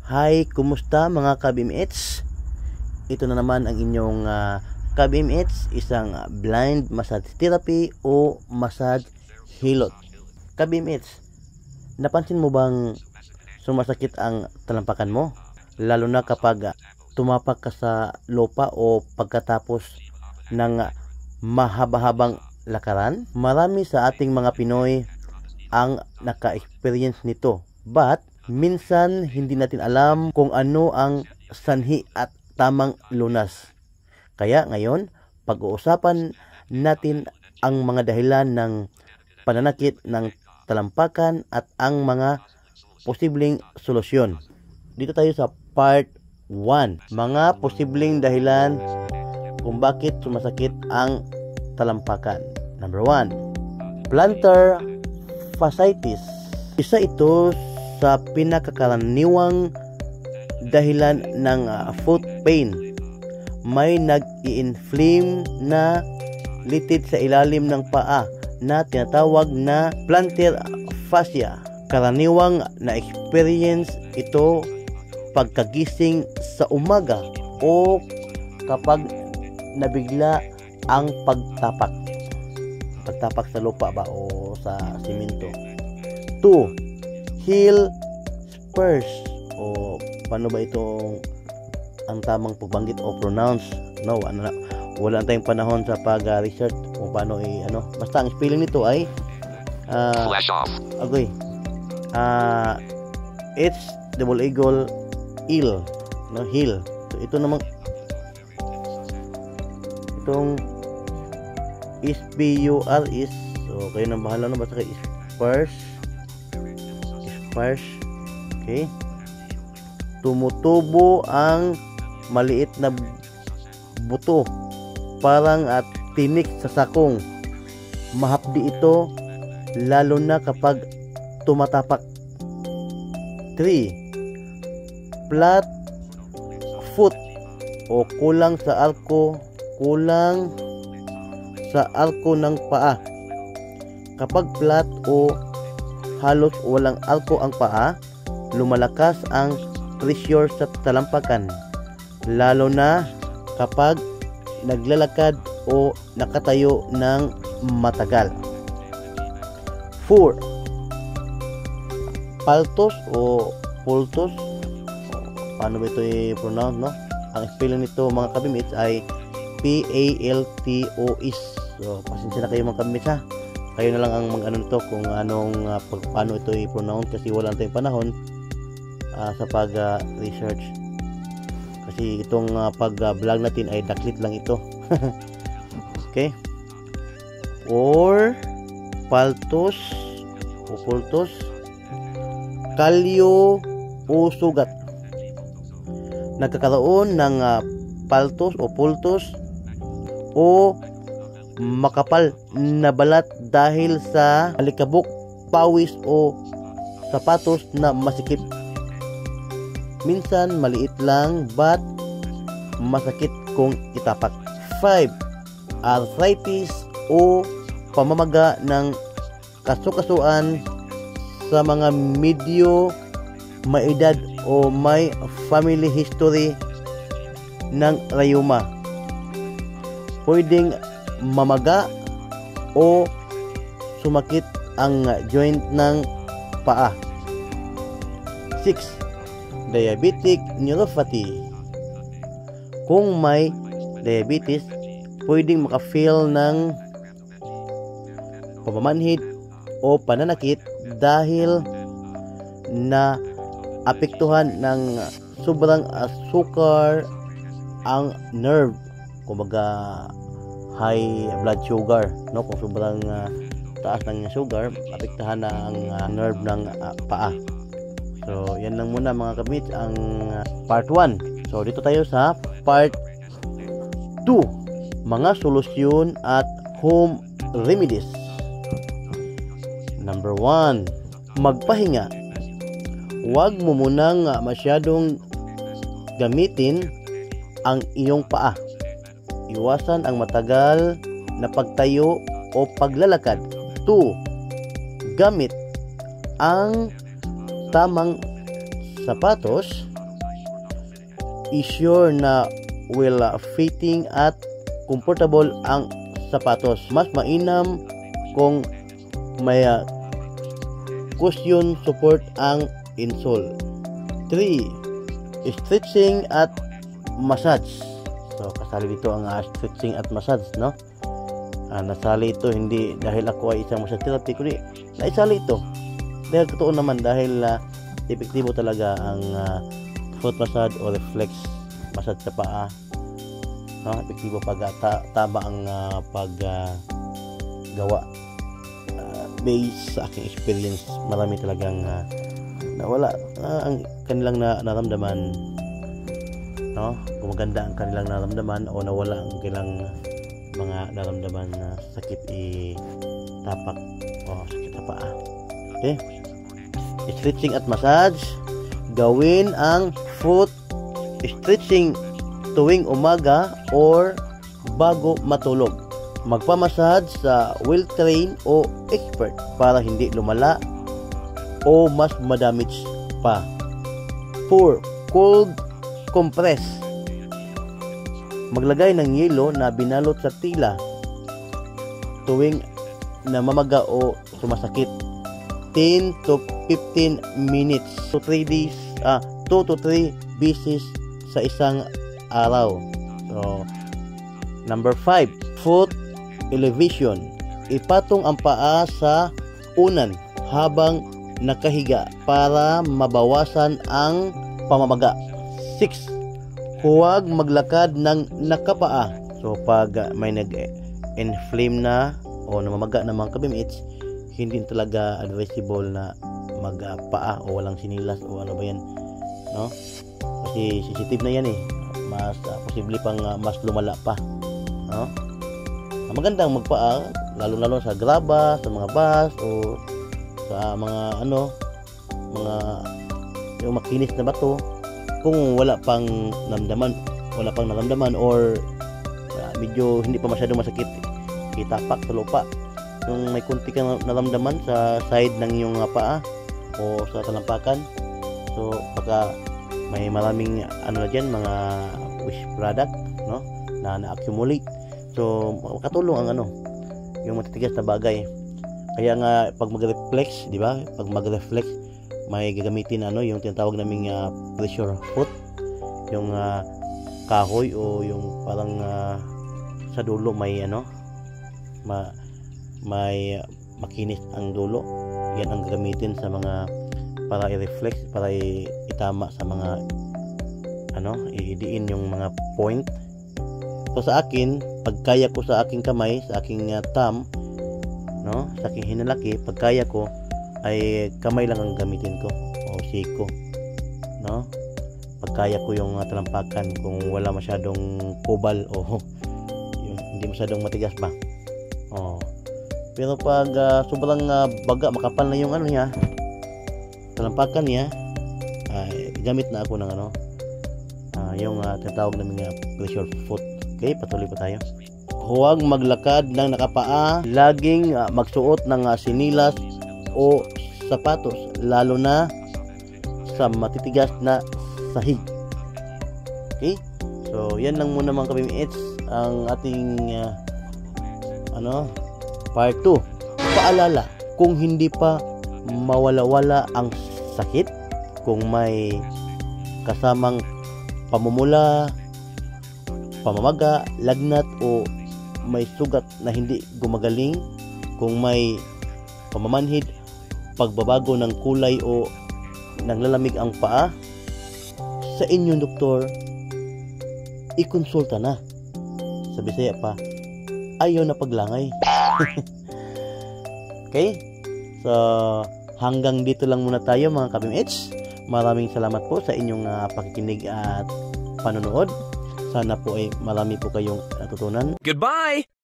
Hi, kumusta mga ka-BMH? Ito na naman ang inyong ka-BMH, isang blind massage therapy o massage hilot. Ka-BMH, napansin mo bang sumasakit ang talampakan mo? Lalo na kapag tumapak ka sa lupa o pagkatapos ng mahaba-habang lakaran? Marami sa ating mga Pinoy ang naka-experience nito. But minsan hindi natin alam kung ano ang sanhi at tamang lunas. Kaya ngayon, pag-uusapan natin ang mga dahilan ng pananakit ng talampakan at ang mga posibleng solusyon. Dito tayo sa part 1. Mga posibleng dahilan kung bakit sumasakit ang talampakan. Number 1, plantar fasciitis. Isa ito sa pinakakaraniwang dahilan ng foot pain. May nag-i-inflame na litid sa ilalim ng paa na tinatawag na plantar fascia. Karaniwang na-experience ito pagkagising sa umaga o kapag nabigla ang pagtapak sa lupa ba o sa simento. 2, heel spurs, o paano ba itong ang tamang pagbanggit o pronounce? No, wala tayong panahon sa pag-research kung paano basta ang spelling nito ay flash off. Okay. It's double eagle heel, no, heel. So ito namang itong SPUR is, so kayo nang bahala na basta kay spurs. Okay. Tumutubo ang maliit na buto, parang tinik sa sakong. Mahapdi ito lalo na kapag tumatapak. 3, flat foot o kulang sa arko ng paa. Kapag flat o halos walang arko ang paa, lumalakas ang pressure sa talampakan, lalo na kapag naglalakad o nakatayo ng matagal. 4, paltos o pultos. Paano ba ito i-pronounce, no? Ang spelling nito mga kabimits ay PALTOS. So, pasensya na kayo mga kabimits, ha? Kayo na lang ang mag-ano nito kung paano ito i-pronounce, kasi wala tayong panahon sa pag-research. Kasi itong pag-vlog natin ay daklit lang ito. Okay? Or paltos o pultos, kalyo o sugat. Nagkakaroon ng paltos o pultos o makapal na balat dahil sa alikabok, pawis o sapatos na masikip. Minsan maliit lang but masakit kung itapak. 5, arthritis o pamamaga ng kasukasuan sa mga medyo maedad o may family history ng rheuma. Pwedeng mamaga o sumakit ang joint ng paa. 6, diabetic neuropathy. Kung may diabetes, pwedeng maka-feel ng pamamanhid o pananakit dahil na apektuhan ng sobrang sukar ang nerve, kumbaga high blood sugar, no? Kung sobrang taas ng sugar, apektahan na ang nerve ng paa. So yan lang muna mga kabits ang part 1. So dito tayo sa part 2, mga solusyon at home remedies. Number 1, magpahinga. Huwag mo munang masyadong gamitin ang iyong paa. Iwasan ang matagal na pagtayo o paglalakad. 2, gamit ang tamang sapatos i-sure na well fitting at comfortable ang sapatos. Mas mainam kung may cushion support ang insole. 3. Stretching at massage. So kasali dito ang stretching at massage, no? Nasali ito hindi dahil ako ay isang massage therapy, kundi naisali ito dahil totoo naman, dahil epektibo talaga ang foot massage o reflex massage sa paa, no? Epektibo pag tama ang paggawa. Based sa aking experience, marami talagang nawala ang kanilang naramdaman, no? Gumaganda ang kanilang naramdaman o nawala ang kanilang mga naramdaman na sakit tapak o sakit sa paa. Okay? Stretching at massage. Gawin ang foot stretching tuwing umaga or bago matulog. Magpamassage sa well-trained o expert para hindi lumala o mas madamage pa. 4. Cold compress. Maglagay ng yelo na binalot sa tila tuwing namamaga o sumasakit. 10 to 15 minutes to 3 days, 2 to 3 beses sa isang araw. So, number 5, foot elevation. Ipatong ang paa sa unan habang nakahiga para mabawasan ang pamamaga. 6. Huwag maglakad ng nakapaa. So pag may nag-inflame na o namamaga ng mga kabimits, hindi talaga advisable na magpaa o walang sinilas o ano ba yan, no? Kasi sensitive na yan mas posible pang mas lumala pa, no? Magandang magpaa lalo sa graba, sa mga bus o sa mga mga yung makinis na bato. Kung wala pang naramdaman or medyo hindi pa masyadong masakit, itapak sa lupa. Yung may kunti kang naramdaman sa side ng iyong paa o sa talampakan, so baka may maraming na dyan, mga waste product, no, na na-accumulate. So makatulong ang yung matitigas na bagay. Kaya nga pag mag-reflex, di ba? Pag mag-reflex, may gagamitin yung tinatawag naming pressure foot, yung kahoy o yung parang sa dulo may may makinis ang dulo. Yan ang gagamitin sa mga para i-reflex, para itama sa mga idiin yung mga point. So sa akin, pagkaya ko sa aking kamay, sa aking thumb, no, sa aking hinalaki, pagkaya ko ay kamay lang ang gamitin ko o siko, no? Pagkaya ko yung talampakan, kung wala masyadong kubal o yung hindi masyadong matigas ba. Pero pag sobrang baga, makapal na yung niya, talampakan niya, ay gamit na ako ng yung tinatawag namin pressure foot. Okay, patuloy pa tayo. Huwag maglakad ng nakapaa. Laging magsuot ng sinilas o sapatos, lalo na sa matitigas na sahig. Okay? So, yan lang muna mga kabimits ang ating part 2. Paalala, kung hindi pa mawala-wala ang sakit, kung may kasamang pamumula, pamamaga, lagnat o may sugat na hindi gumagaling, kung may pamamanhid, pagbabago ng kulay o naglalamig ang paa, sa inyong doktor, ikonsulta na. Sa Bisaya pa, ayaw na paglangay. Okay? So, hanggang dito lang muna tayo mga kabimits. Maraming salamat po sa inyong pakikinig at panonood. Sana po ay marami po kayong natutunan. Goodbye!